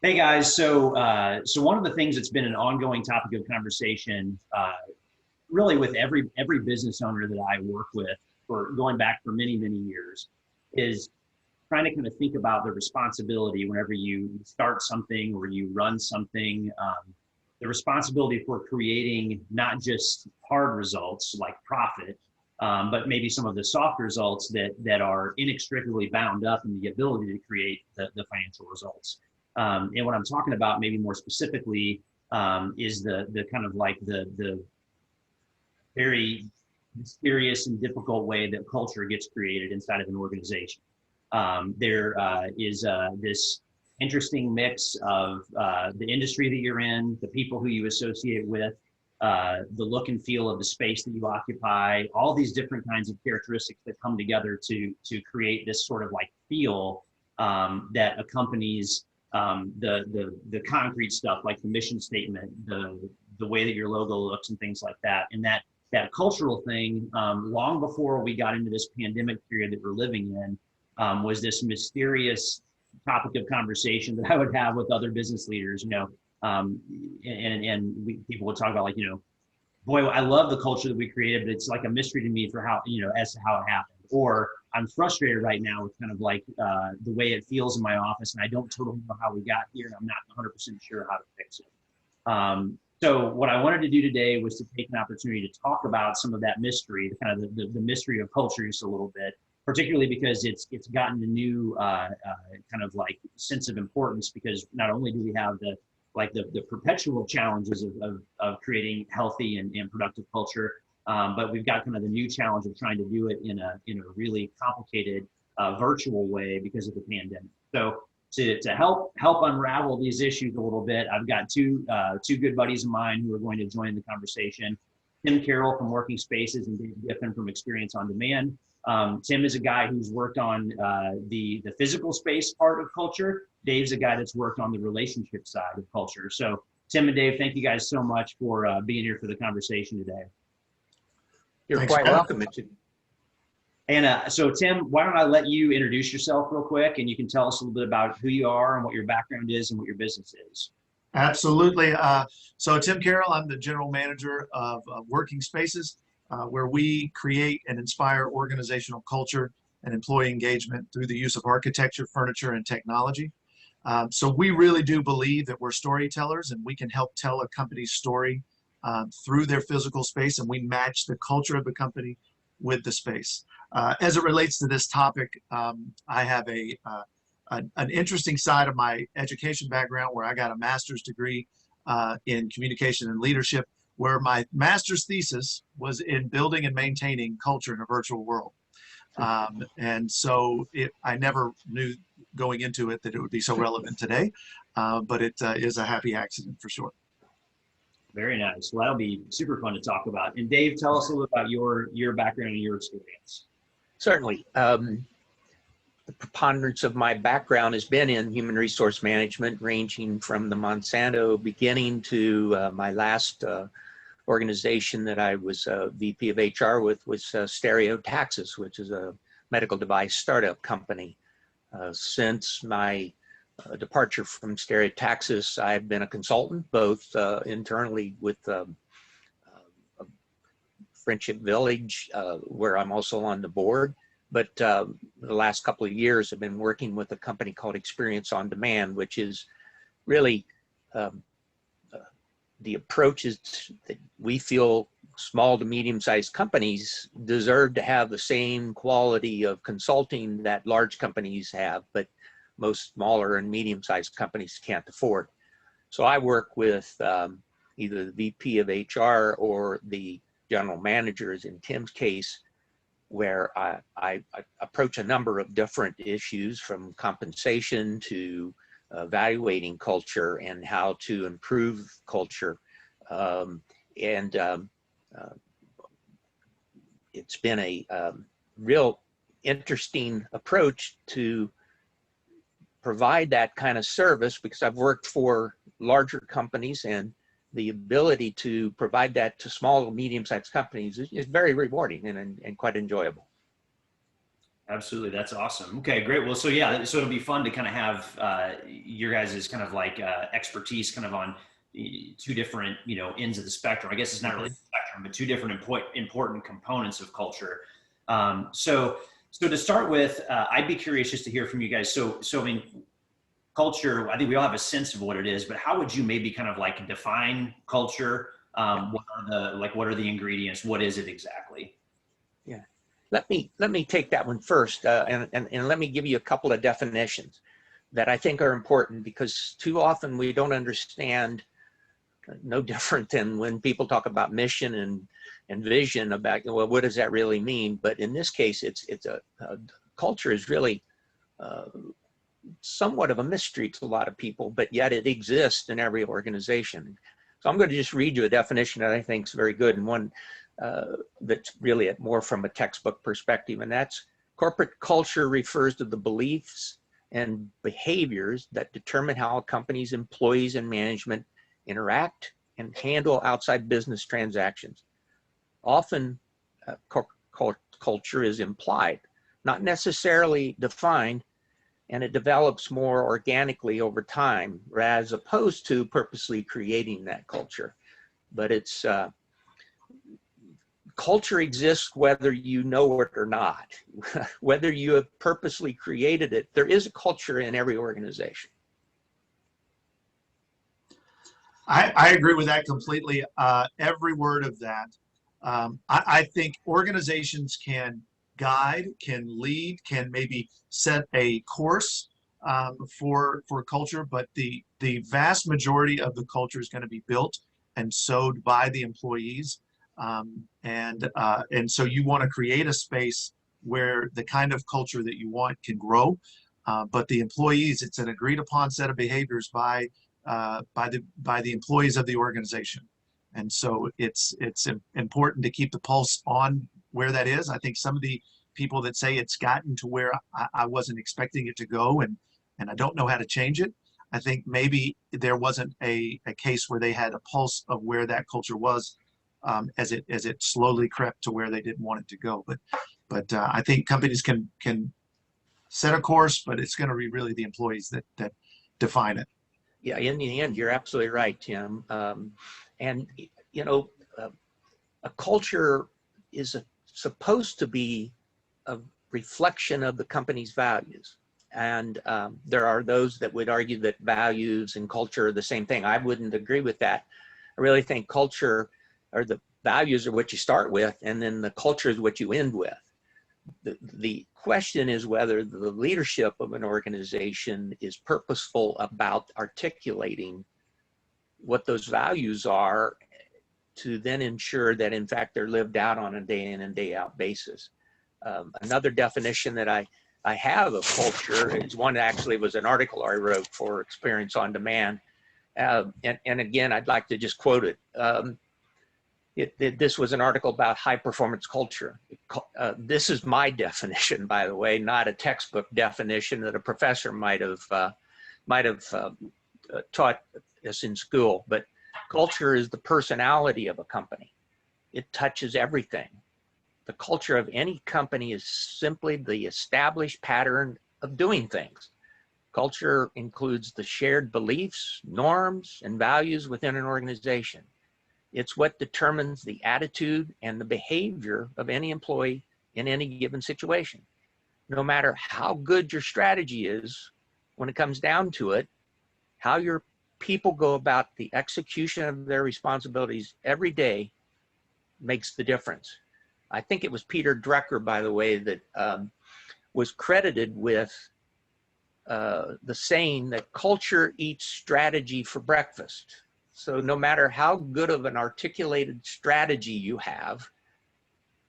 Hey guys, so one of the things that's been an ongoing topic of conversation, really with every business owner that I work with, for going back for many years, is trying to kind of think about the responsibility whenever you start something or you run something, the responsibility for creating not just hard results like profit, but maybe some of the soft results that are inextricably bound up in the ability to create the financial results. And what I'm talking about, maybe more specifically, is the kind of like the very mysterious and difficult way that culture gets created inside of an organization. There is this interesting mix of the industry that you're in, the people who you associate with, the look and feel of the space that you occupy, all these different kinds of characteristics that come together to create this sort of like feel that accompanies the concrete stuff, like the mission statement, the way that your logo looks and things like that. And that cultural thing, long before we got into this pandemic period that we're living in, was this mysterious topic of conversation that I would have with other business leaders, people would talk about, like, boy, I love the culture that we created, but it's like a mystery to me for how, as to how it happened. Or I'm frustrated right now with kind of like the way it feels in my office, and I don't totally know how we got here, and I'm not 100% sure how to fix it. So what I wanted to do today was to take an opportunity to talk about some of that mystery, the kind of the mystery of culture just a little bit, particularly because it's gotten a new kind of like sense of importance, because not only do we have the perpetual challenges of creating healthy and productive culture, but we've got kind of the new challenge of trying to do it in a really complicated virtual way because of the pandemic. So to help unravel these issues a little bit, I've got two good buddies of mine who are going to join the conversation. Tim Carroll from Working Spaces and Dave Giffin from Experience on Demand. Tim is a guy who's worked on the physical space part of culture. Dave's a guy that's worked on the relationship side of culture. So Tim and Dave, thank you guys so much for being here for the conversation today. You're quite welcome. And so Tim, why don't I let you introduce yourself real quick, and you can tell us a little bit about who you are and what your background is and what your business is. Absolutely. So Tim Carroll, I'm the general manager of Working Spaces, where we create and inspire organizational culture and employee engagement through the use of architecture, furniture, and technology. So we really do believe that we're storytellers, and we can help tell a company's story through their physical space, and we match the culture of the company with the space. As it relates to this topic, I have an interesting side of my education background, where I got a master's degree in communication and leadership, where my master's thesis was in building and maintaining culture in a virtual world. And so I never knew going into it that it would be so relevant today, but it is a happy accident for sure. Very nice. Well, that'll be super fun to talk about. And Dave, tell us a little about your background and your experience. Certainly. The preponderance of my background has been in human resource management, ranging from the Monsanto beginning to my last organization that I was VP of HR with was Stereotaxis, which is a medical device startup company. Since my departure from Stereotaxis, I've been a consultant, both internally with Friendship Village, where I'm also on the board. But the last couple of years, I've been working with a company called Experience on Demand, which is really the approaches that we feel small to medium-sized companies deserve to have the same quality of consulting that large companies have, but most smaller and medium-sized companies can't afford. So I work with either the VP of HR or the general managers, in Tim's case, where I approach a number of different issues, from compensation to evaluating culture and how to improve culture. It's been a real interesting approach to provide that kind of service, because I've worked for larger companies, and the ability to provide that to small or medium-sized companies is very rewarding and quite enjoyable. Absolutely. That's awesome. Okay, great. Well, so yeah, so it'll be fun to kind of have your guys' kind of like expertise kind of on two different, ends of the spectrum. I guess it's not really Mhm. a spectrum, but two different important components of culture. So to start with, I'd be curious just to hear from you guys. So I mean, culture, I think we all have a sense of what it is, but how would you maybe kind of like define culture? Yeah. What are the ingredients? What is it exactly? Yeah. Let me take that one first, and let me give you a couple of definitions that I think are important, because too often we don't understand, no different than when people talk about mission and vision, about, well, what does that really mean? But in this case, it's a culture is really uh, somewhat of a mystery to a lot of people, but yet it exists in every organization. So I'm going to just read you a definition that I think is very good, and one that's really more from a textbook perspective, and that's: corporate culture refers to the beliefs and behaviors that determine how a company's employees and management interact and handle outside business transactions. Often, culture is implied, not necessarily defined, and it develops more organically over time, as opposed to purposely creating that culture. But it's culture exists whether you know it or not. Whether you have purposely created it, there is a culture in every organization. I agree with that completely. Every word of that. I think organizations can guide, can lead, can maybe set a course for culture, but the vast majority of the culture is going to be built and sowed by the employees. And so you want to create a space where the kind of culture that you want can grow. But the employees, it's an agreed upon set of behaviors by the employees of the organization. And so it's important to keep the pulse on where that is. I think some of the people that say it's gotten to where I wasn't expecting it to go, and I don't know how to change it. I think maybe there wasn't a case where they had a pulse of where that culture was, as it slowly crept to where they didn't want it to go. But I think companies can set a course, but it's going to be really the employees that define it. Yeah, in the end, you're absolutely right, Tim. And you know, uh, a culture is supposed to be a reflection of the company's values. And there are those that would argue that values and culture are the same thing. I wouldn't agree with that. I really think culture, or the values, are what you start with, and then the culture is what you end with. The question is whether the leadership of an organization is purposeful about articulating what those values are, to then ensure that in fact they're lived out on a day in and day out basis. Another definition that I have of culture is one that actually was an article I wrote for Experience on Demand. And again, I'd like to just quote it. This was an article about high performance culture. This is my definition, by the way, not a textbook definition that a professor might have taught us in school. But culture is the personality of a company. It touches everything. The culture of any company is simply the established pattern of doing things. Culture includes the shared beliefs, norms, and values within an organization. It's what determines the attitude and the behavior of any employee in any given situation. No matter how good your strategy is, when it comes down to it, how your people go about the execution of their responsibilities every day makes the difference. I think it was Peter Drucker, by the way, that was credited with the saying that culture eats strategy for breakfast. So no matter how good of an articulated strategy you have,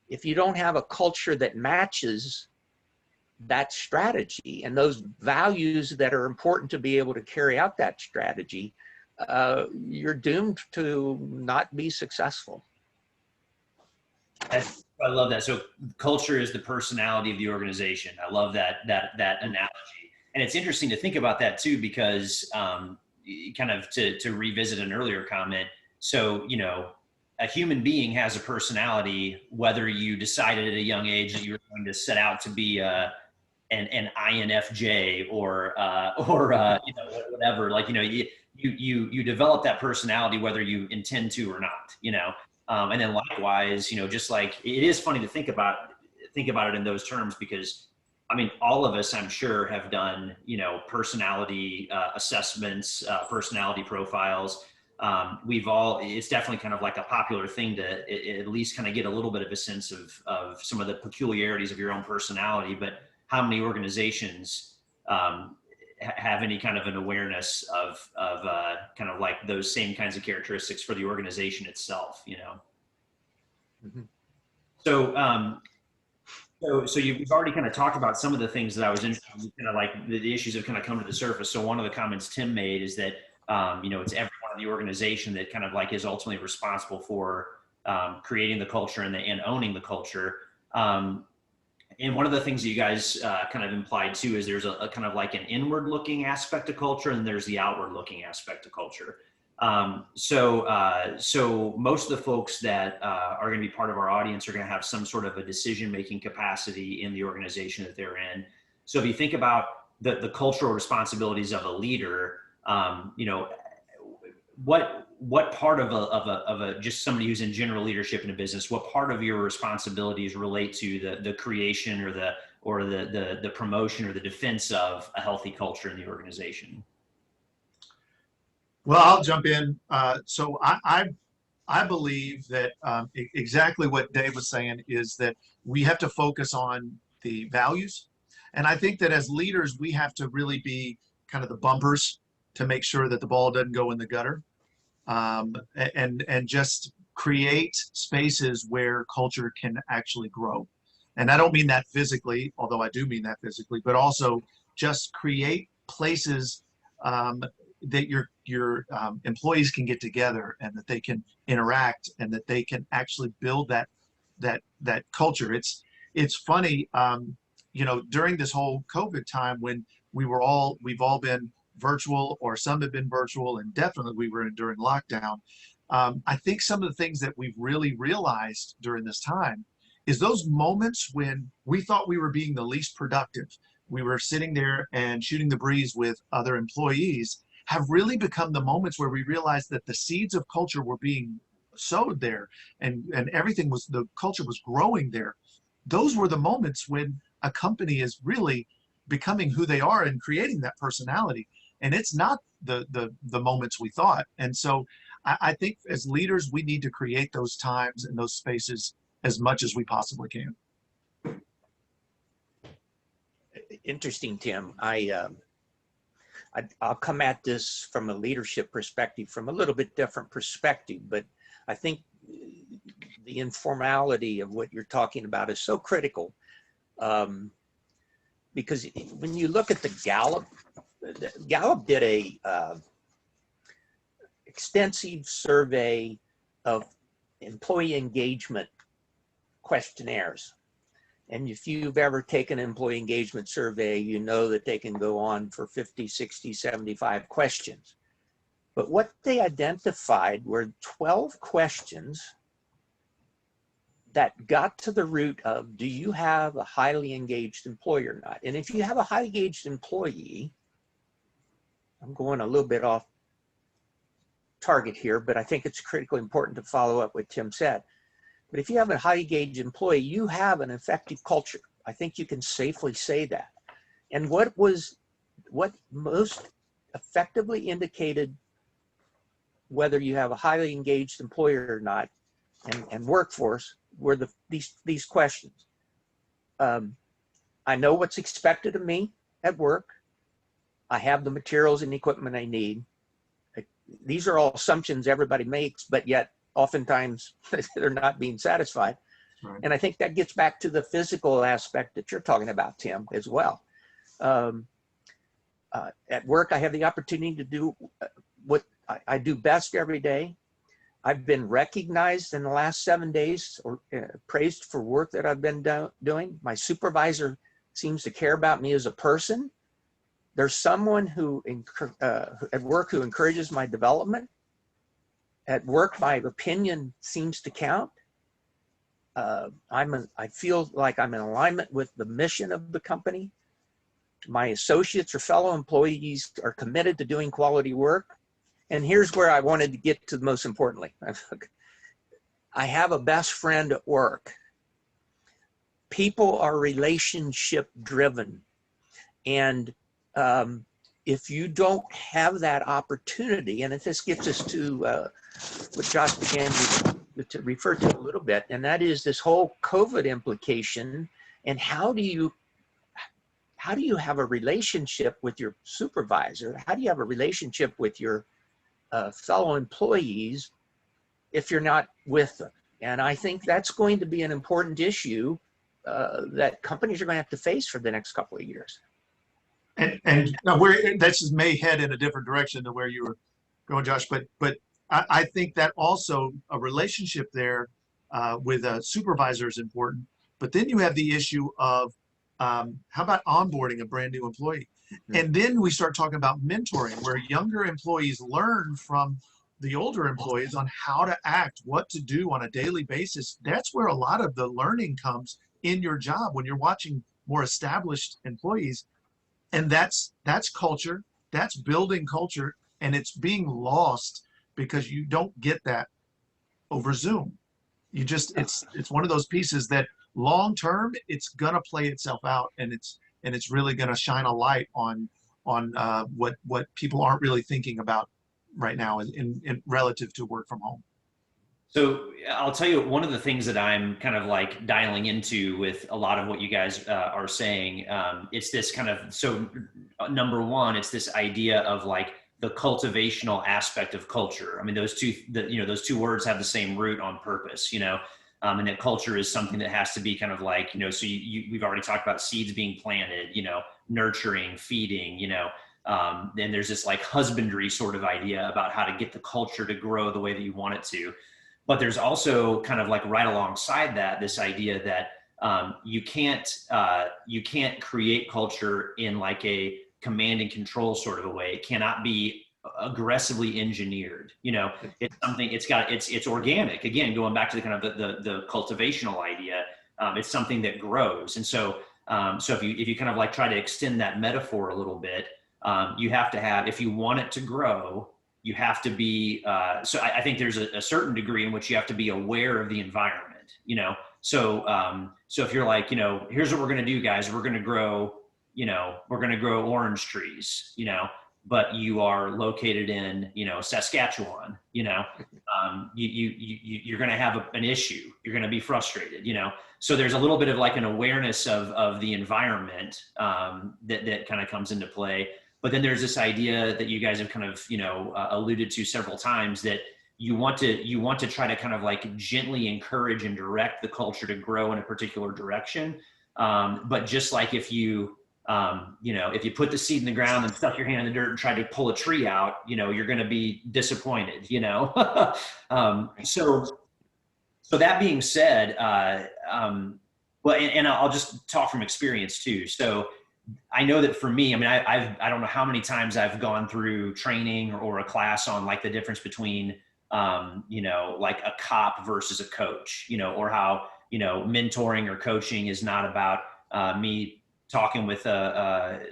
if you don't have a culture that matches that strategy and those values that are important to be able to carry out that strategy, you're doomed to not be successful. I love that. So culture is the personality of the organization. I love that analogy. And it's interesting to think about that too, because kind of to revisit an earlier comment. So, a human being has a personality, whether you decided at a young age that you were going to set out to be an INFJ or you know, whatever. Like, you know, you develop that personality whether you intend to or not, you know. And then likewise, you know, just like it is funny to think about it in those terms, because I mean, all of us, I'm sure, have done, you know, personality assessments, personality profiles. It's definitely kind of like a popular thing to at least kind of get a little bit of a sense of some of the peculiarities of your own personality. But how many organizations have any kind of an awareness of kind of like those same kinds of characteristics for the organization itself, you know? Mm-hmm. So you've already kind of talked about some of the things that I was interested in, kind of like the issues have kind of come to the surface. So one of the comments Tim made is that, you know, it's everyone in the organization that kind of like is ultimately responsible for creating the culture and owning the culture. And one of the things that you guys kind of implied too is there's a kind of like an inward looking aspect of culture, and there's the outward looking aspect of culture. So most of the folks that are going to be part of our audience are going to have some sort of a decision-making capacity in the organization that they're in. So if you think about the cultural responsibilities of a leader, you know, what part of a just somebody who's in general leadership in a business, what part of your responsibilities relate to the creation or the promotion or the defense of a healthy culture in the organization? Well, I'll jump in. So I believe that exactly what Dave was saying is that we have to focus on the values. And I think that as leaders, we have to really be kind of the bumpers to make sure that the ball doesn't go in the gutter, and just create spaces where culture can actually grow. And I don't mean that physically, although I do mean that physically, but also just create places that your employees can get together and that they can interact and that they can actually build that culture. It's funny, you know, during this whole COVID time when we've all been virtual, or some have been virtual, and definitely we were during lockdown. I think some of the things that we've really realized during this time is those moments when we thought we were being the least productive. We were sitting there and shooting the breeze with other employees, have really become the moments where we realized that the seeds of culture were being sowed there, and the culture was growing there. Those were the moments when a company is really becoming who they are and creating that personality. And it's not the moments we thought. And so I think as leaders, we need to create those times and those spaces as much as we possibly can. Interesting, Tim. I'll come at this from a leadership perspective, from a little bit different perspective, but I think the informality of what you're talking about is so critical, because when you look at Gallup did a extensive survey of employee engagement questionnaires. And if you've ever taken an employee engagement survey, you know that they can go on for 50, 60, 75 questions. But what they identified were 12 questions that got to the root of, do you have a highly engaged employee or not? And if you have a highly engaged employee, I'm going a little bit off target here, but I think it's critically important to follow up what Tim said. But if you have a highly engaged employee, you have an effective culture. I think you can safely say that. And what most effectively indicated whether you have a highly engaged employer or not, and workforce, were these questions. I know what's expected of me at work. I have the materials and equipment I need. These are all assumptions everybody makes, but yet oftentimes they're not being satisfied. Right. And I think that gets back to the physical aspect that you're talking about, Tim, as well. At work, I have the opportunity to do what I do best every day. I've been recognized in the last 7 days, or praised for work that I've been doing. My supervisor seems to care about me as a person. There's someone who at work who encourages my development. At work, my opinion seems to count. I feel like I'm in alignment with the mission of the company. My associates or fellow employees are committed to doing quality work. And here's where I wanted to get to most importantly. I have a best friend at work. People are relationship driven. And if you don't have that opportunity, and if this gets us to what Josh began to refer to a little bit, and that is this whole COVID implication, and how do you have a relationship with your supervisor? How do you have a relationship with your fellow employees if you're not with them? And I think that's going to be an important issue that companies are going to have to face for the next couple of years. And now this may head in a different direction to where you were going, Josh, but I think that also a relationship there with a supervisor is important. But then you have the issue of how about onboarding a brand new employee? Mm-hmm. And then we start talking about mentoring, where younger employees learn from the older employees on how to act, what to do on a daily basis. That's where a lot of the learning comes in your job when you're watching more established employees. And that's culture, that's building culture, and it's being lost because you don't get that over Zoom. You just, it's one of those pieces that long term, it's gonna play itself out, and it's really gonna shine a light on what people aren't really thinking about right now in relative to work from home. So I'll tell you, one of the things that I'm kind of like dialing into with a lot of what you guys are saying, it's this kind of, so number one, it's this idea of like the cultivational aspect of culture. I mean, those two words have the same root on purpose, and that culture is something that has to be kind of like, so we've already talked about seeds being planted, nurturing, feeding, then there's this like husbandry sort of idea about how to get the culture to grow the way that you want it to. But there's also kind of like right alongside that, this idea that you can't create culture in like a command and control sort of a way. It cannot be aggressively engineered. It's something, it's organic. Again, going back to the kind of the cultivational idea, it's something that grows. And so if you kind of like try to extend that metaphor a little bit, you have to have, if you want it to grow, you have to be, so I think there's a certain degree in which you have to be aware of the environment, So if you're like, here's what we're going to do, guys, we're going to grow orange trees, but you are located in, Saskatchewan, you're going to have an issue. You're going to be frustrated, So there's a little bit of like an awareness of the environment that kind of comes into play. But then there's this idea that you guys have kind of, alluded to several times, that you want to try to kind of like gently encourage and direct the culture to grow in a particular direction. But just like if you put the seed in the ground and stuck your hand in the dirt and tried to pull a tree out, you're going to be disappointed, So that being said, well, and I'll just talk from experience too. So I know that for me, I mean, I don't know how many times I've gone through training or a class on like the difference between, like a cop versus a coach, or how, mentoring or coaching is not about me talking with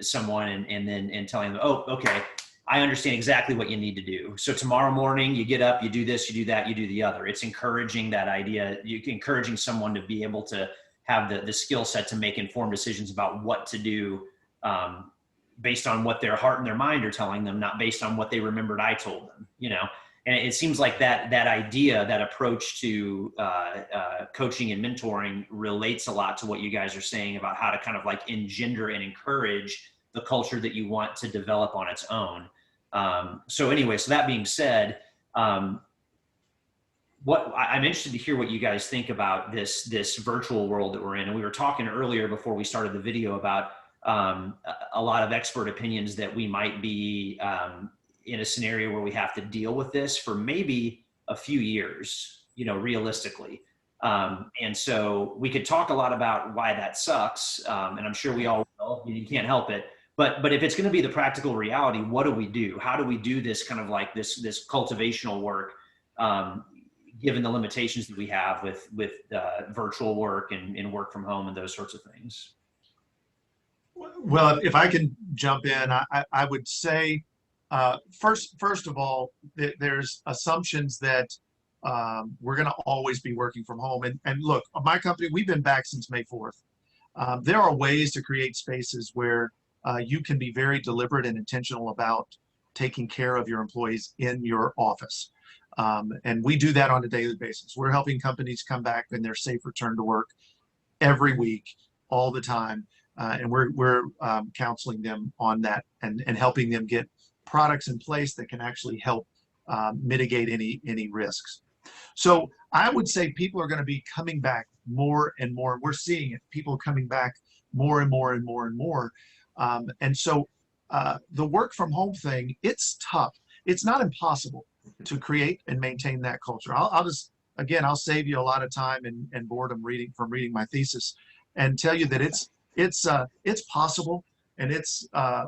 someone and then telling them, oh, okay, I understand exactly what you need to do. So tomorrow morning you get up, you do this, you do that, you do the other. It's encouraging that idea, encouraging someone to be able to have the skill set to make informed decisions about what to do based on what their heart and their mind are telling them, not based on what they remembered I told them, And it seems like that idea, that approach to coaching and mentoring relates a lot to what you guys are saying about how to kind of like engender and encourage the culture that you want to develop on its own. So anyway, so that being said, I'm interested to hear what you guys think about this virtual world that we're in. And we were talking earlier before we started the video about a lot of expert opinions that we might be in a scenario where we have to deal with this for maybe a few years, realistically. And so we could talk a lot about why that sucks. And I'm sure we all will, you can't help it. But if it's going to be the practical reality, what do we do? How do we do this kind of like this cultivational work given the limitations that we have with virtual work and work from home and those sorts of things. Well, if I can jump in, I would say, first of all, there's assumptions that we're going to always be working from home. And look, my company, we've been back since May 4th. There are ways to create spaces where you can be very deliberate and intentional about taking care of your employees in your office. And we do that on a daily basis. We're helping companies come back in their safe return to work every week, all the time. And we're counseling them on that and helping them get products in place that can actually help mitigate any risks. So I would say people are going to be coming back more and more. We're seeing it, people coming back more and more and more and more. And so the work from home thing, it's tough. It's not impossible to create and maintain that culture. I'll just, again, I'll save you a lot of time and boredom from reading my thesis and tell you that it's possible, and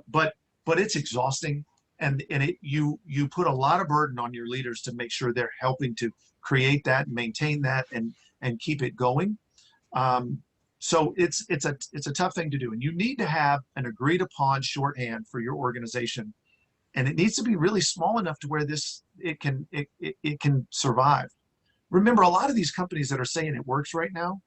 but it's exhausting, and you put a lot of burden on your leaders to make sure they're helping to create that and maintain that and keep it going. So it's a tough thing to do, and you need to have an agreed upon shorthand for your organization, and it needs to be really small enough to where it can survive. Remember, a lot of these companies that are saying it works right now,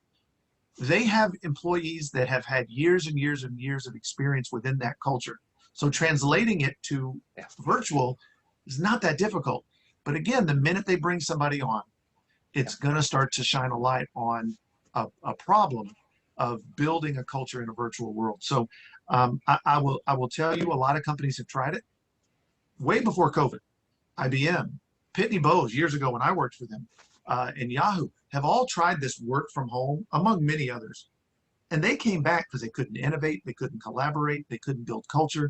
they have employees that have had years and years and years of experience within that culture. So translating it to virtual is not that difficult. But again, the minute they bring somebody on, it's going to start to shine a light on a problem of building a culture in a virtual world. So I will tell you, a lot of companies have tried it way before COVID. IBM, Pitney Bowes years ago when I worked for them, and Yahoo have all tried this work from home, among many others. And they came back because they couldn't innovate, they couldn't collaborate, they couldn't build culture.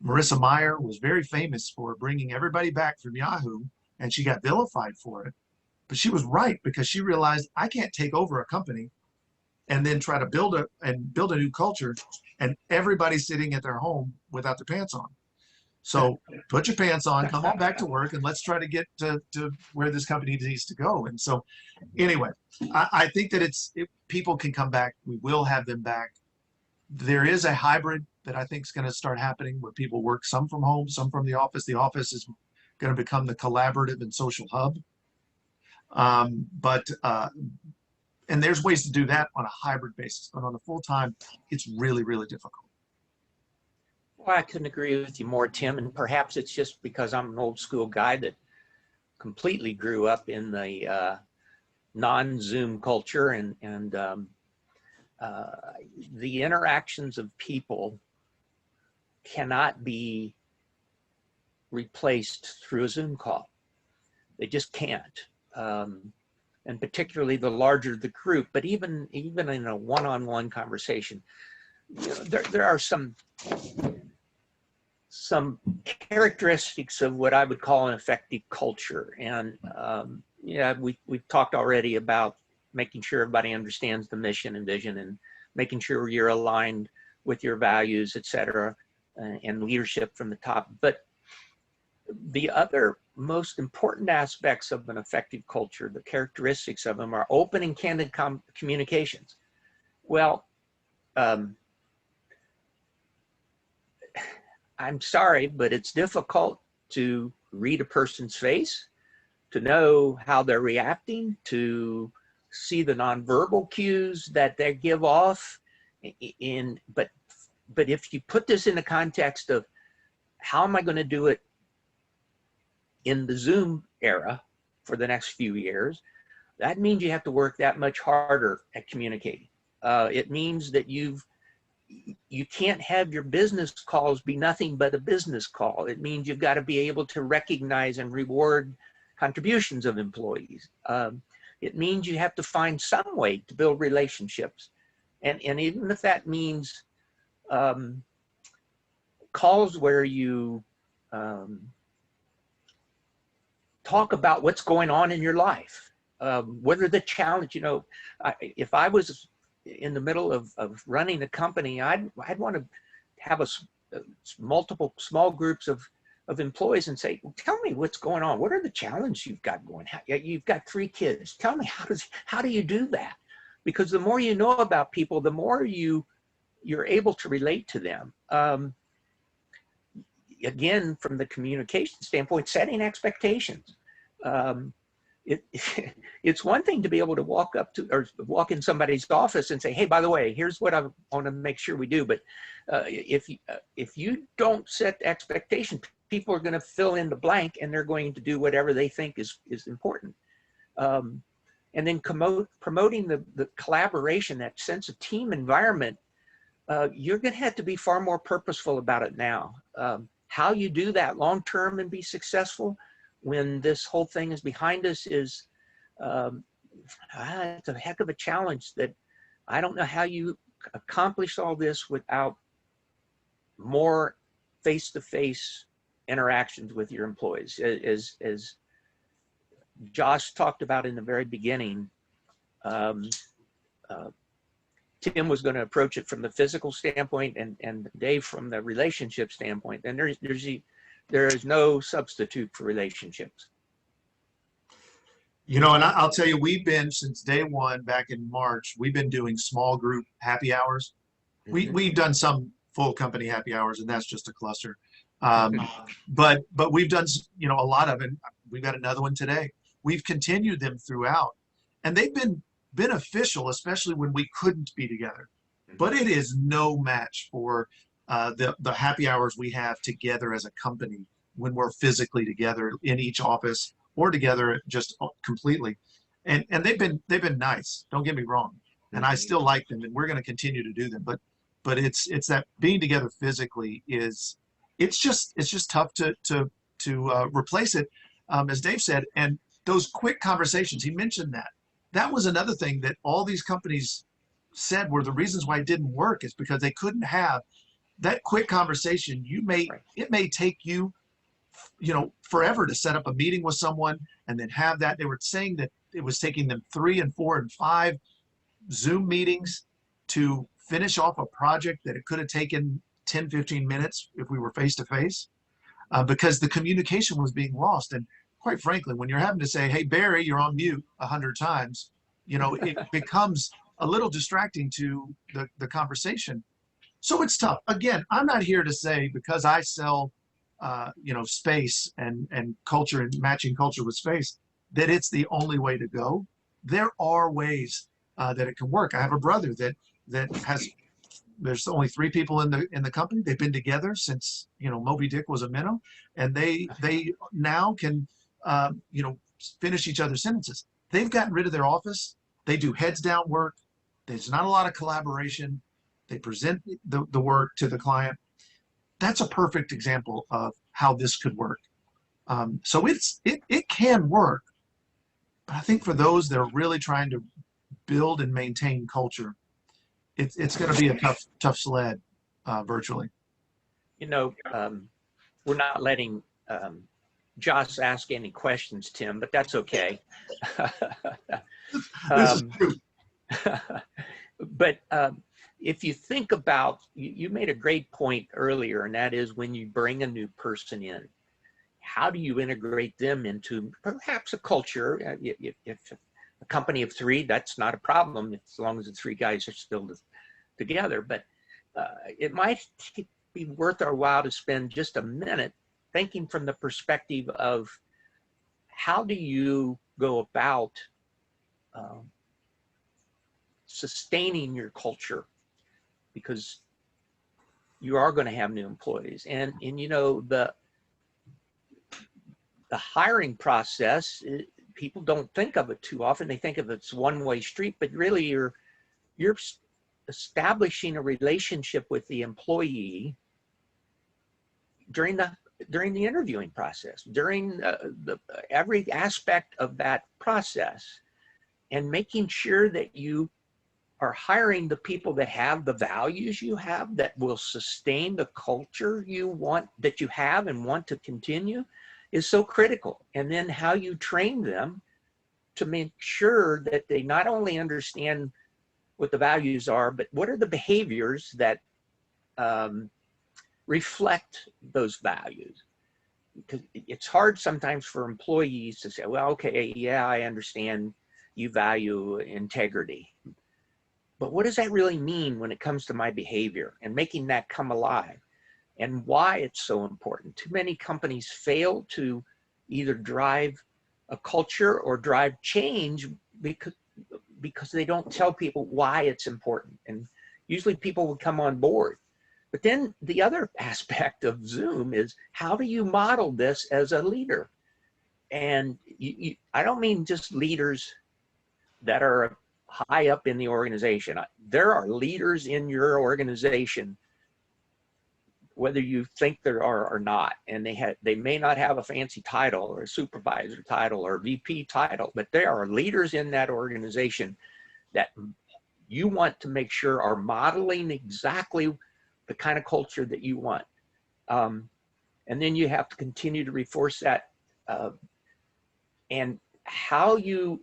Marissa Mayer was very famous for bringing everybody back from Yahoo, and she got vilified for it. But she was right, because she realized, I can't take over a company and then try to build a new culture, and everybody's sitting at their home without their pants on. So put your pants on, come on back to work, and let's try to get to where this company needs to go. And so anyway, I think that people can come back. We will have them back. There is a hybrid that I think is going to start happening, where people work some from home, some from the office. The office is going to become the collaborative and social hub. And there's ways to do that on a hybrid basis, but on a full-time, it's really, really difficult. Well, I couldn't agree with you more, Tim, and perhaps it's just because I'm an old school guy that completely grew up in the non-Zoom culture, and the interactions of people cannot be replaced through a Zoom call. They just can't. And particularly the larger the group, but even in a one-on-one conversation, you know, there are some characteristics of what I would call an effective culture. And yeah, we've talked already about making sure everybody understands the mission and vision, and making sure you're aligned with your values, et cetera, and leadership from the top. But the other most important aspects of an effective culture, the characteristics of them, are open and candid communications. Well, I'm sorry, but it's difficult to read a person's face, to know how they're reacting, to see the nonverbal cues that they give off. But if you put this in the context of how am I going to do it in the Zoom era for the next few years, that means you have to work that much harder at communicating. It means that you can't have your business calls be nothing but a business call. It means you've got to be able to recognize and reward contributions of employees. It means you have to find some way to build relationships. And even if that means calls where you talk about what's going on in your life, what are the challenges. You know, if I was in the middle of running a company, I'd want to have multiple small groups of of employees and say, tell me what's going on. What are the challenges you've got going? You've got 3 kids. Tell me, how do you do that? Because the more you know about people, the more you're able to relate to them. Again, from the communication standpoint, setting expectations. It's one thing to be able to walk up to or walk in somebody's office and say, hey, by the way, here's what I want to make sure we do. But if you don't set expectation, people are going to fill in the blank and they're going to do whatever they think is important. And then promoting the collaboration, that sense of team environment, you're going to have to be far more purposeful about it now. How you do that long term and be successful when this whole thing is behind us is it's a heck of a challenge that I don't know how you accomplish all this without more face-to-face interactions with your employees. As Josh talked about in the very beginning, Tim was going to approach it from the physical standpoint and Dave from the relationship standpoint. And there is no substitute for relationships. You know, and I'll tell you, we've been, since day one back in March, we've been doing small group happy hours. We've done some full company happy hours, and that's just a cluster. But we've done, you know, a lot of it. We've got another one today. We've continued them throughout, and they've been beneficial, especially when we couldn't be together. But it is no match for the happy hours we have together as a company when we're physically together in each office or together just completely. And they've been nice. Don't get me wrong. And I still like them, and we're going to continue to do them. But it's that being together physically it's just tough to replace it, as Dave said. And those quick conversations, he mentioned that was another thing that all these companies said were the reasons why it didn't work, is because they couldn't have that quick conversation. It may take you forever to set up a meeting with someone and then have that. They were saying that it was taking them 3 and 4 and 5 Zoom meetings to finish off a project that it could have taken 10, 15 minutes if we were face to face, because the communication was being lost. And quite frankly, when you're having to say, hey, Barry, you're on mute 100 times, it becomes a little distracting to the conversation. So it's tough. Again, I'm not here to say because I sell, space and culture and matching culture with space, that it's the only way to go. There are ways that it can work. I have a brother that has, there's only 3 people in the company. They've been together since, Moby Dick was a minnow, and they now can, finish each other's sentences. They've gotten rid of their office. They do heads down work. There's not a lot of collaboration. They present the work to the client. That's a perfect example of how this could work. So it can work, but I think for those that are really trying to build and maintain culture, it's going to be a tough sled virtually. We're not letting Josh ask any questions, Tim, but that's okay. This is true. But if you think about, you made a great point earlier, and that is when you bring a new person in, how do you integrate them into perhaps a culture? If a company of 3, that's not a problem as long as the 3 guys are still together. But it might be worth our while to spend just a minute thinking from the perspective of how do you go about sustaining your culture, because you are going to have new employees, and the hiring process, people don't think of it too often. They think of it as one-way street, but really you're establishing a relationship with the employee during the interviewing process, during every aspect of that process, and making sure that you are hiring the people that have the values you have, that will sustain the culture that you have and want to continue, is so critical. And then how you train them to make sure that they not only understand what the values are, but what are the behaviors that reflect those values. because it's hard sometimes for employees to say, well, okay, yeah, I understand you value integrity, but what does that really mean when it comes to my behavior and making that come alive, and why it's so important? Too many companies fail to either drive a culture or drive change because they don't tell people why it's important. And usually people would come on board. But then the other aspect of Zoom is, how do you model this as a leader? And I don't mean just leaders that are high up in the organization. There are leaders in your organization, whether you think there are or not, and they may not have a fancy title or a supervisor title or VP title, but there are leaders in that organization that you want to make sure are modeling exactly the kind of culture that you want. And then you have to continue to reinforce that. And how you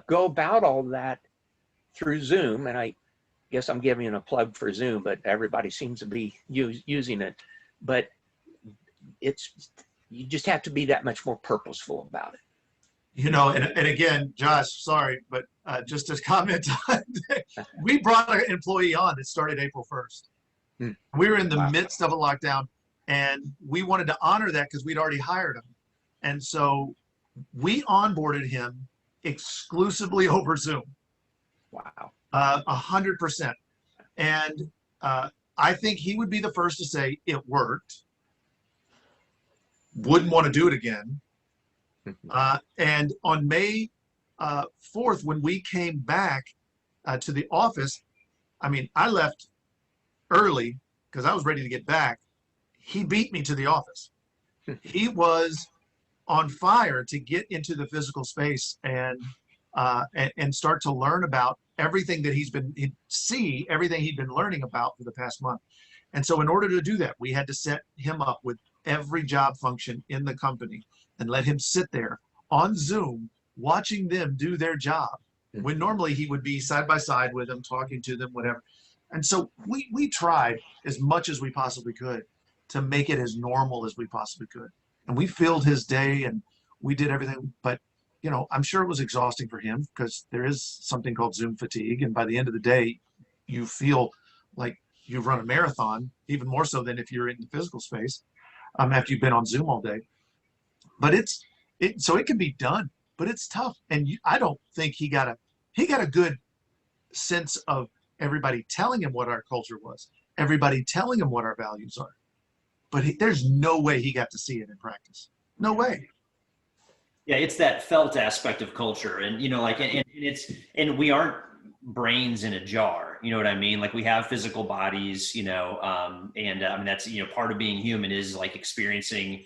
go about all that through Zoom, and I guess I'm giving a plug for Zoom, but everybody seems to be using it. But you just have to be that much more purposeful about it. You know, and again, Josh, sorry, but just to comment on, we brought an employee on that started April 1st. We were in the midst of a lockdown, and we wanted to honor that because we'd already hired him. And so we onboarded him exclusively over Zoom. Wow. 100%. And I think he would be the first to say it worked. Wouldn't want to do it again. And on May 4th, when we came back to the office, I mean, I left early because I was ready to get back. He beat me to the office. He was on fire to get into the physical space and start to learn about everything that everything he'd been learning about for the past month. And so in order to do that, we had to set him up with every job function in the company and let him sit there on Zoom watching them do their job, when normally he would be side by side with them, talking to them, whatever. And so we tried as much as we possibly could to make it as normal as we possibly could. And we filled his day and we did everything. But, you know, I'm sure it was exhausting for him because there is something called Zoom fatigue. And by the end of the day, you feel like you've run a marathon, even more so than if you're in the physical space after you've been on Zoom all day. But so it can be done, but it's tough. And I don't think he got a good sense of everybody telling him what our culture was, everybody telling him what our values are. But there's no way he got to see it in practice. No way. Yeah, it's that felt aspect of culture, and you know, like, and we aren't brains in a jar. You know what I mean? Like, we have physical bodies, you know, and I mean, that's, you know, part of being human is like experiencing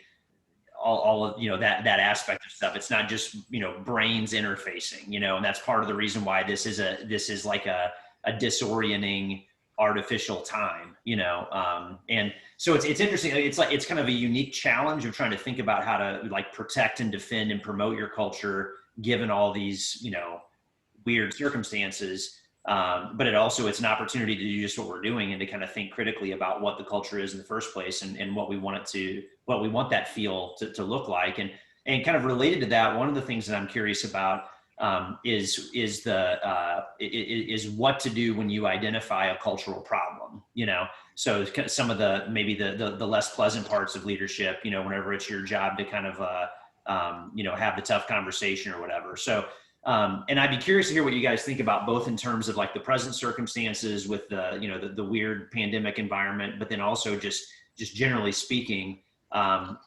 all of, you know, that aspect of stuff. It's not just, you know, brains interfacing, you know, and that's part of the reason why this is like a disorienting artificial time, you know, and so it's interesting. It's kind of a unique challenge of trying to think about how to like protect and defend and promote your culture given all these, you know, weird circumstances. But it's an opportunity to do just what we're doing and to kind of think critically about what the culture is in the first place and what we want that feel to look like. And kind of related to that, one of the things that I'm curious about is what to do when you identify a cultural problem, you know? So some of maybe the less pleasant parts of leadership, you know, whenever it's your job to kind of, you know, have the tough conversation or whatever. So, and I'd be curious to hear what you guys think about both in terms of like the present circumstances with the, you know, the weird pandemic environment, but then also just generally speaking.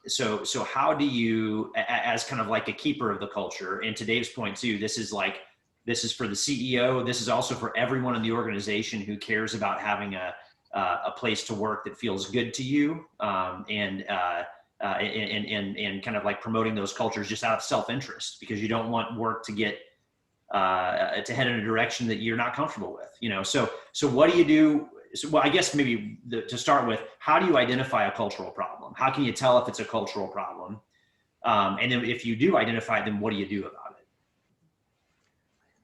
So how do you, as kind of like a keeper of the culture, and to Dave's point too, this is for the CEO. This is also for everyone in the organization who cares about having a place to work that feels good to you, and kind of like promoting those cultures just out of self-interest, because you don't want work to get to head in a direction that you're not comfortable with, you know. So what do you do? So, well, I guess maybe to start with, how do you identify a cultural problem? How can you tell if it's a cultural problem? And then if you do identify it, then what do you do about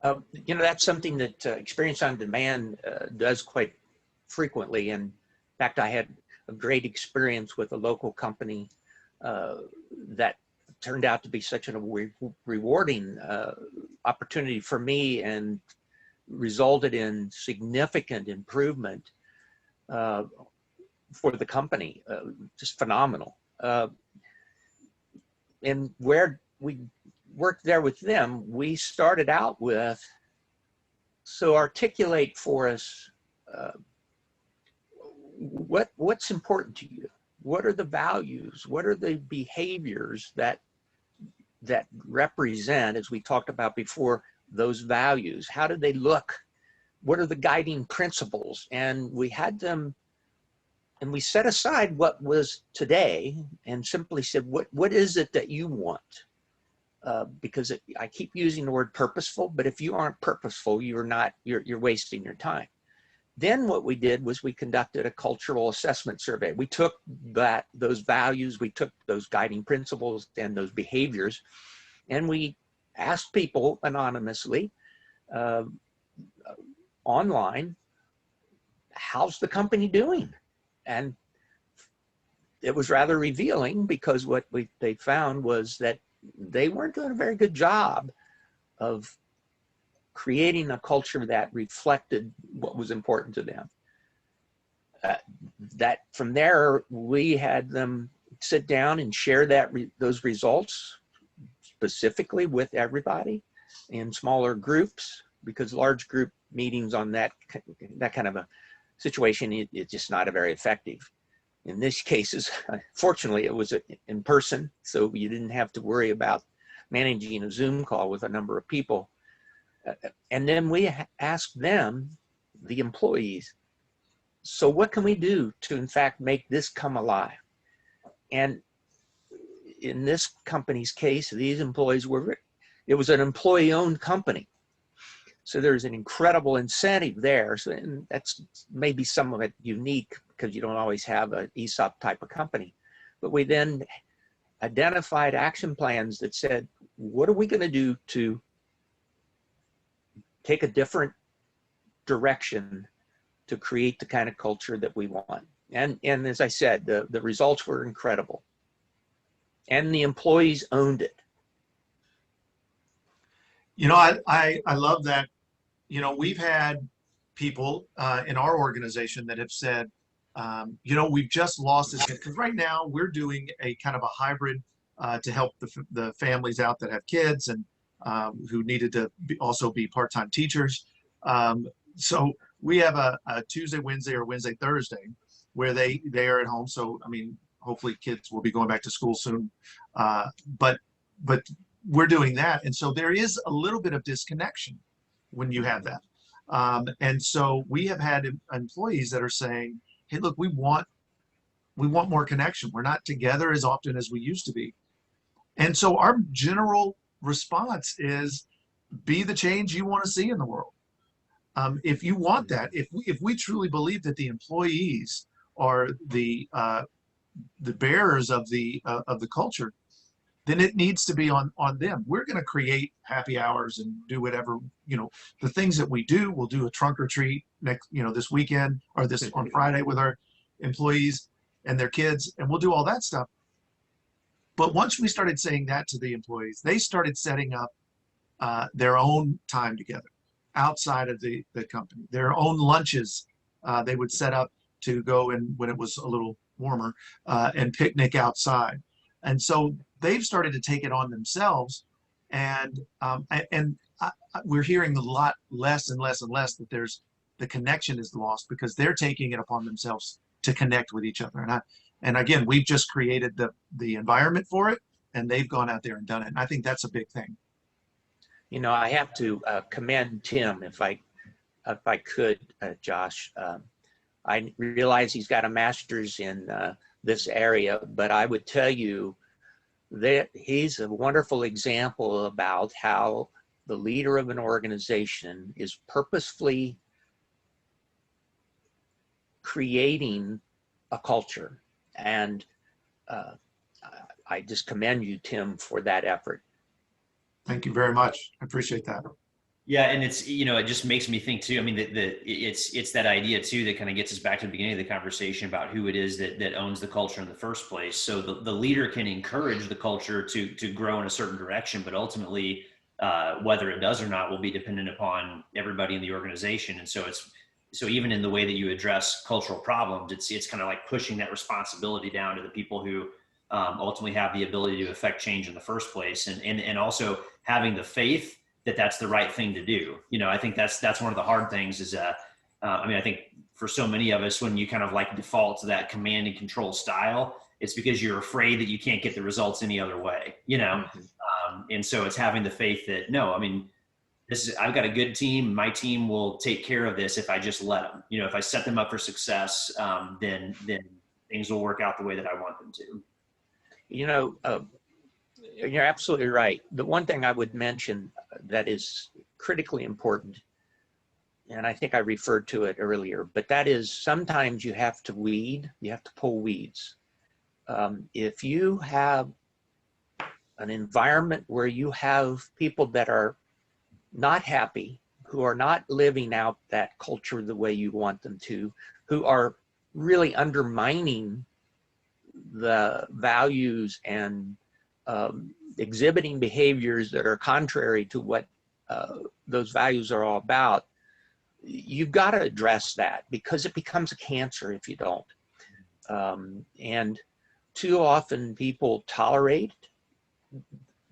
it? You know, that's something that Experience on Demand does quite frequently. And in fact, I had a great experience with a local company that turned out to be such a rewarding opportunity for me and resulted in significant improvement for the company, just phenomenal. And where we worked there with them, we started out with, so articulate for us what's important to you. What are the values? What are the behaviors that represent, as we talked about before, those values? How do they look? What are the guiding principles? And we had them, and we set aside what was today and simply said, what is it that you want? Because I keep using the word purposeful, but if you aren't purposeful, you're wasting your time. Then what we did was we conducted a cultural assessment survey. We took those values, we took those guiding principles and those behaviors, and we asked people anonymously online, how's the company doing? And it was rather revealing, because what they found was that they weren't doing a very good job of creating a culture that reflected what was important to them. That from there, we had them sit down and share those results specifically with everybody in smaller groups, because large group meetings on that kind of a situation, it's just not very effective. In this cases, fortunately, it was in person, so you didn't have to worry about managing a Zoom call with a number of people. And then we asked them, the employees, so what can we do to, in fact, make this come alive? And in this company's case, these employees it was an employee-owned company. So there's an incredible incentive there. So, and that's maybe some of it unique, because you don't always have an ESOP type of company. But we then identified action plans that said, what are we going to do to take a different direction to create the kind of culture that we want? And as I said, the results were incredible. And the employees owned it. You know, I love that. You know, we've had people in our organization that have said, you know, we've just lost this, because right now we're doing a kind of a hybrid to help the families out that have kids and who needed to also be part-time teachers. So we have a Tuesday, Wednesday, or Wednesday, Thursday, where they are at home. So, I mean, hopefully kids will be going back to school soon. But we're doing that. And so there is a little bit of disconnection when you have that. And so we have had employees that are saying, hey, look, we want more connection. We're not together as often as we used to be. And so our general response is, be the change you want to see in the world. If you want that, if we truly believe that the employees are the bearers of the culture, then it needs to be on them. We're going to create happy hours and do whatever, you know, the things that we do. We'll do a trunk or treat this weekend, or this on Friday, with our employees and their kids, and we'll do all that stuff. But once we started saying that to the employees, they started setting up their own time together outside of the company, their own lunches. They would set up to go in when it was a little warmer and picnic outside. And so they've started to take it on themselves. And we're hearing a lot less and less and less that the connection is lost, because they're taking it upon themselves to connect with each other. And again, we've just created the environment for it, and they've gone out there and done it. And I think that's a big thing. You know, I have to commend Tim, if I could, Josh. I realize he's got a master's in this area, but I would tell you that he's a wonderful example about how the leader of an organization is purposefully creating a culture. And I just commend you, Tim, for that effort. Thank you very much. I appreciate that. Yeah, and it's, it just makes me think too. I mean, it's that idea too that kind of gets us back to the beginning of the conversation about who it is that owns the culture in the first place. So the leader can encourage the culture to grow in a certain direction, but ultimately, whether it does or not will be dependent upon everybody in the organization. And so even in the way that you address cultural problems, it's kind of like pushing that responsibility down to the people who ultimately have the ability to affect change in the first place, and also having the faith that that's the right thing to do. I think that's one of the hard things is, I think for so many of us, when you kind of like default to that command and control style, it's because you're afraid that you can't get the results any other way, and so it's having the faith that, no, I mean, I've got a good team. My team will take care of this if I just let them. If I set them up for success, then things will work out the way that I want them to. You're absolutely right. The one thing I would mention that is critically important, and I think I referred to it earlier, but that is sometimes you have to pull weeds. If you have an environment where you have people that are not happy, who are not living out that culture the way you want them to, who are really undermining the values and exhibiting behaviors that are contrary to what those values are all about, you've got to address that, because it becomes a cancer if you don't. And too often people tolerate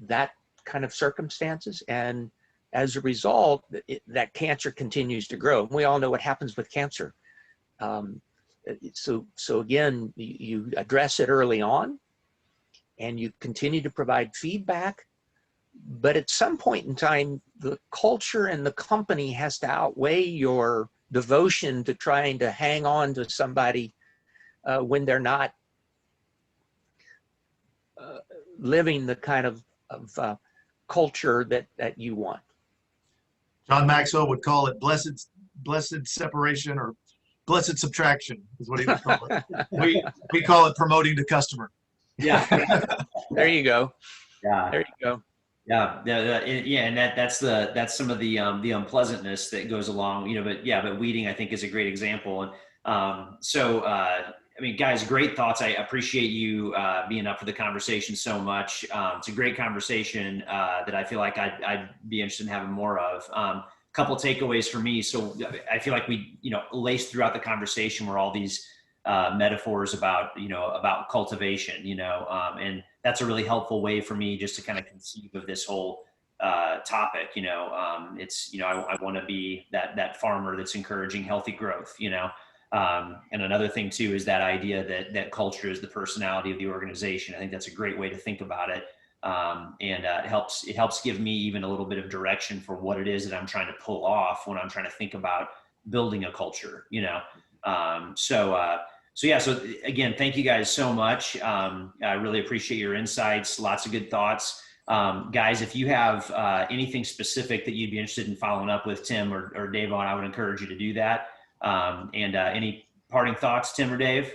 that kind of circumstances, and as a result, that cancer continues to grow. And we all know what happens with cancer. So again, you address it early on, and you continue to provide feedback. But at some point in time, the culture and the company has to outweigh your devotion to trying to hang on to somebody when they're not living the kind of culture that you want. John Maxwell would call it blessed separation, or blessed subtraction is what he would call it. We call it promoting the customer. Yeah. There you go. Yeah. There you go. Yeah. And that's some of the unpleasantness that goes along, but weeding, I think, is a great example. And guys, great thoughts. I appreciate you being up for the conversation so much. It's a great conversation that I feel like I'd be interested in having more of. Couple takeaways for me. So I feel like we, laced throughout the conversation were all these metaphors about cultivation, and that's a really helpful way for me just to kind of conceive of this whole topic. I want to be that farmer that's encouraging healthy growth, and another thing too is that idea that culture is the personality of the organization. I think that's a great way to think about it. It helps give me even a little bit of direction for what it is that I'm trying to pull off when I'm trying to think about building a culture, So again, thank you guys so much. I really appreciate your insights. Lots of good thoughts. Guys, if you have anything specific that you'd be interested in following up with Tim or Dave on, I would encourage you to do that. Any parting thoughts, Tim or Dave?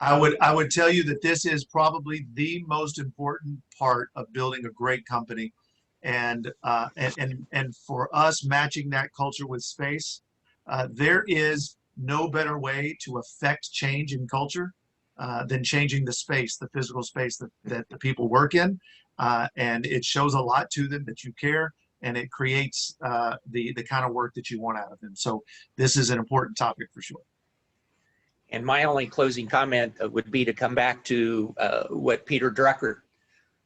I would tell you that this is probably the most important part of building a great company, and for us matching that culture with space, there is no better way to affect change in culture than changing the space, the physical space that the people work in, and it shows a lot to them that you care, and it creates the kind of work that you want out of them. So this is an important topic for sure. And my only closing comment would be to come back to what Peter Drucker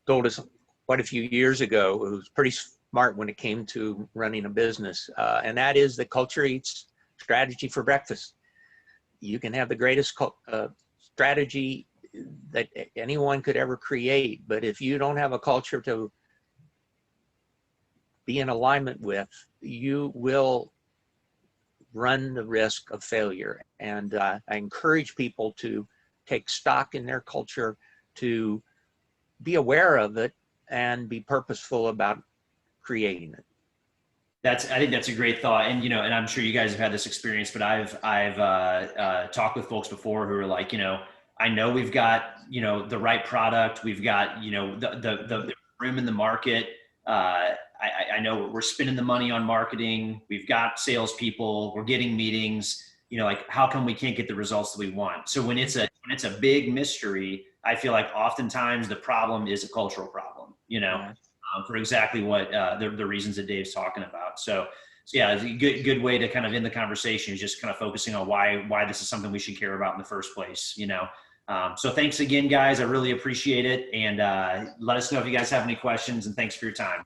told us quite a few years ago. It was pretty smart when it came to running a business, and that is that culture eats strategy for breakfast. You can have the greatest strategy that anyone could ever create, but if you don't have a culture to be in alignment with, you will run the risk of failure. And I encourage people to take stock in their culture, to be aware of it, and be purposeful about creating it. I think that's a great thought. And, and I'm sure you guys have had this experience, but I've talked with folks before who are like, I know we've got, the right product. We've got, the room in the market. I know we're spending the money on marketing. We've got salespeople. We're getting meetings. Like how come we can't get the results that we want? So when it's a big mystery, I feel like oftentimes the problem is a cultural problem. Yeah. For exactly what the reasons that Dave's talking about. So yeah, it's a good way to kind of end the conversation is just kind of focusing on why this is something we should care about in the first place. So thanks again, guys. I really appreciate it. And let us know if you guys have any questions, and thanks for your time.